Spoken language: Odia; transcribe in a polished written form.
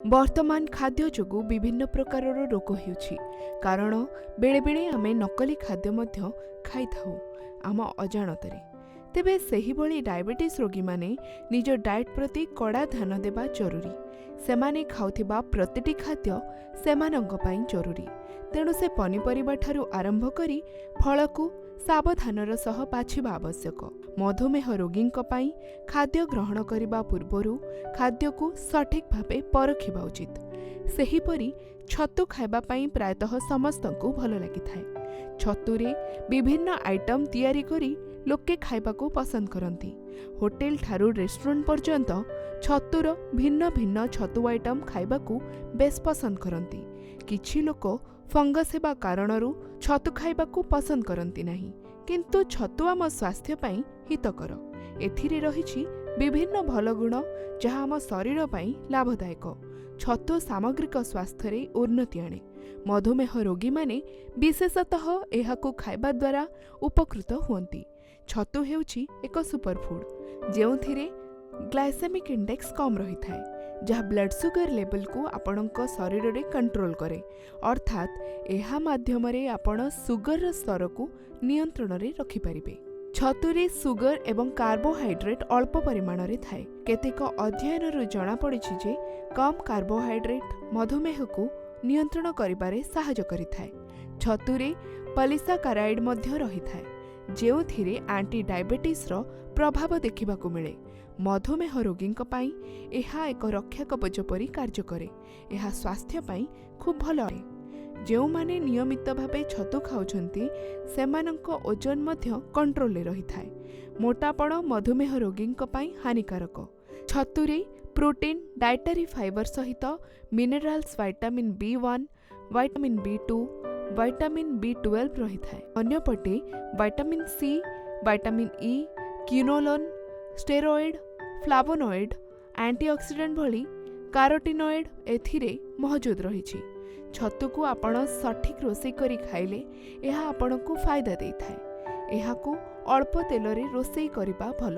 ବର୍ତ୍ତମାନ ଖାଦ୍ୟ ଯୋଗୁଁ ବିଭିନ୍ନ ପ୍ରକାରର ରୋଗ ହେଉଛି, କାରଣ ବେଳେବେଳେ ଆମେ ନକଲି ଖାଦ୍ୟ ମଧ୍ୟ ଖାଇଥାଉ ଆମ ଅଜାଣତରେ। ତେବେ ସେହିଭଳି ଡାଇବେଟିସ୍ ରୋଗୀମାନେ ନିଜ ଡାଏଟ୍ ପ୍ରତି କଡ଼ା ଧ୍ୟାନ ଦେବା ଜରୁରୀ। ସେମାନେ ଖାଉଥିବା ପ୍ରତିଟି ଖାଦ୍ୟ ସେମାନଙ୍କ ପାଇଁ ଜରୁରୀ। ତେଣୁ ସେ ପନିପରିବା ଠାରୁ ଆରମ୍ଭ କରି ଫଳକୁ ସାବଧାନର ସହ ବାଛିବା ଆବଶ୍ୟକ। ମଧୁମେହ ରୋଗୀଙ୍କ ପାଇଁ ଖାଦ୍ୟ ଗ୍ରହଣ କରିବା ପୂର୍ବରୁ ଖାଦ୍ୟକୁ ସଠିକ୍ ଭାବେ ପରଖିବା ଉଚିତ। ସେହିପରି ଛତୁ ଖାଇବା ପାଇଁ ପ୍ରାୟତଃ ସମସ୍ତଙ୍କୁ ଭଲ ଲାଗିଥାଏ। ଛତୁରେ ବିଭିନ୍ନ ଆଇଟମ୍ ତିଆରି କରି ଲୋକେ ଖାଇବାକୁ ପସନ୍ଦ କରନ୍ତି। ହୋଟେଲ ଠାରୁ ରେଷ୍ଟୁରାଣ୍ଟ ପର୍ଯ୍ୟନ୍ତ ଛତୁର ଭିନ୍ନ ଭିନ୍ନ ଛତୁ ଆଇଟମ୍ ଖାଇବାକୁ ବେଶ୍ ପସନ୍ଦ କରନ୍ତି। କିଛି ଲୋକ ଫଙ୍ଗସ୍ ହେବା କାରଣରୁ ଛତୁ ଖାଇବାକୁ ପସନ୍ଦ କରନ୍ତି ନାହିଁ, କିନ୍ତୁ ଛତୁ ଆମ ସ୍ୱାସ୍ଥ୍ୟ ପାଇଁ ହିତକର। ଏଥିରେ ରହିଛି ବିଭିନ୍ନ ଭଲ ଗୁଣ ଯାହା ଆମ ଶରୀର ପାଇଁ ଲାଭଦାୟକ। ଛତୁ ସାମଗ୍ରିକ ସ୍ୱାସ୍ଥ୍ୟରେ ଉନ୍ନତି ଆଣେ। ମଧୁମେହ ରୋଗୀମାନେ ବିଶେଷତଃ ଏହାକୁ ଖାଇବା ଦ୍ୱାରା ଉପକୃତ ହୁଅନ୍ତି। ଛତୁ ହେଉଛି ଏକ ସୁପରଫୁଡ୍, ଯେଉଁଥିରେ ଗ୍ଲାଇସେମିକ୍ ଇଣ୍ଡେକ୍ସ କମ୍ ରହିଥାଏ, ଯାହା ବ୍ଲଡ୍ ସୁଗର ଲେଭେଲକୁ ଆପଣଙ୍କ ଶରୀରରେ କଣ୍ଟ୍ରୋଲ କରେ। ଅର୍ଥାତ୍ ଏହା ମାଧ୍ୟମରେ ଆପଣ ସୁଗରର ସ୍ତରକୁ ନିୟନ୍ତ୍ରଣରେ ରଖିପାରିବେ। ଛତୁରେ ସୁଗର ଏବଂ କାର୍ବୋହାଇଡ୍ରେଟ୍ ଅଳ୍ପ ପରିମାଣରେ ଥାଏ। କେତେକ ଅଧ୍ୟୟନରୁ ଜଣାପଡ଼ିଛି ଯେ କମ୍ କାର୍ବୋହାଇଡ୍ରେଟ୍ ମଧୁମେହକୁ ନିୟନ୍ତ୍ରଣ କରିବାରେ ସାହାଯ୍ୟ କରିଥାଏ। ଛତୁରେ ପଲିସାକାରାଇଡ୍ ମଧ୍ୟ ରହିଥାଏ, ଯେଉଁଥିରେ ଆଣ୍ଟି ଡାଇବେଟିସ୍ର ପ୍ରଭାବ ଦେଖିବାକୁ ମିଳେ। ମଧୁମେହ ରୋଗୀଙ୍କ ପାଇଁ ଏହା ଏକ ରକ୍ଷା କବଚ ପରି କାର୍ଯ୍ୟ କରେ। ଏହା ସ୍ୱାସ୍ଥ୍ୟ ପାଇଁ ଖୁବ୍ ଭଲ ଅଟେ। ଯେଉଁମାନେ ନିୟମିତ ଭାବେ ଛତୁ ଖାଉଛନ୍ତି ସେମାନଙ୍କ ଓଜନ ମଧ୍ୟ କଣ୍ଟ୍ରୋଲରେ ରହିଥାଏ। ମୋଟାପଣ ମଧୁମେହ ରୋଗୀଙ୍କ ପାଇଁ ହାନିକାରକ। ଛତୁରେ ପ୍ରୋଟିନ୍, ଡାଏଟାରୀ ଫାଇବର ସହିତ minerals vitamin B1, vitamin B2, vitamin B12 ରହିଥାଏ। ଅନ୍ୟପଟେ ଭାଇଟାମିନ୍ ସି, ଭାଇଟାମିନ୍ ଇ, କ୍ୱିନୋଲୋନ୍, ଷ୍ଟେରଏଡ୍, ଫ୍ଲାଭୋନଏଡ୍, ଆଣ୍ଟିଅକ୍ସିଡାଣ୍ଟ ଭଳି କାରୋଟିନଏଡ୍ ଏଥିରେ ମହଜୁଦ ରହିଛି। ଛତୁକୁ ଆପଣ ସଠିକ୍ ରୋଷେଇ କରି ଖାଇଲେ ଏହା ଆପଣଙ୍କୁ ଫାଇଦା ଦେଇଥାଏ। ଏହାକୁ ଅଳ୍ପ ତେଲରେ ରୋଷେଇ କରିବା ଭଲ।